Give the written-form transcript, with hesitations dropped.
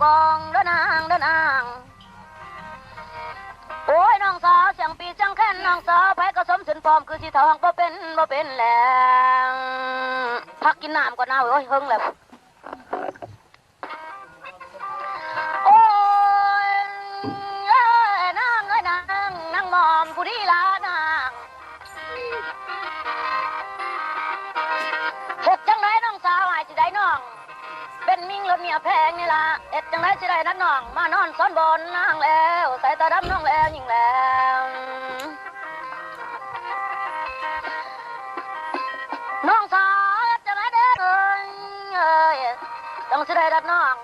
กองเดินนางเดินนางโอ้ยน้องสาวเสียงปีจังแค้นน้องสาวไผก็สมสินพร้อมคือสิทองบ่เป็นแหลงพักกินน้ำก่อนนะโอ้ยเฮิงแล้วโอ้ยนางเอ้ยนางมอมผู้ดีละนางเฮ็ดจังไรน้องสาวหายสิได้น้องเป็นมิ่งรถเมียแพงนี่ล่ะเฮ็ดจังไรสิได้นัดน้องมานอนซ้อนบนนางแล้วใส่ตาดำน้องแล้วยิ่งแล้วน้องสาวเฮ็ดจังไรเด้อเอ้ยต้องสิได้นัดน้อง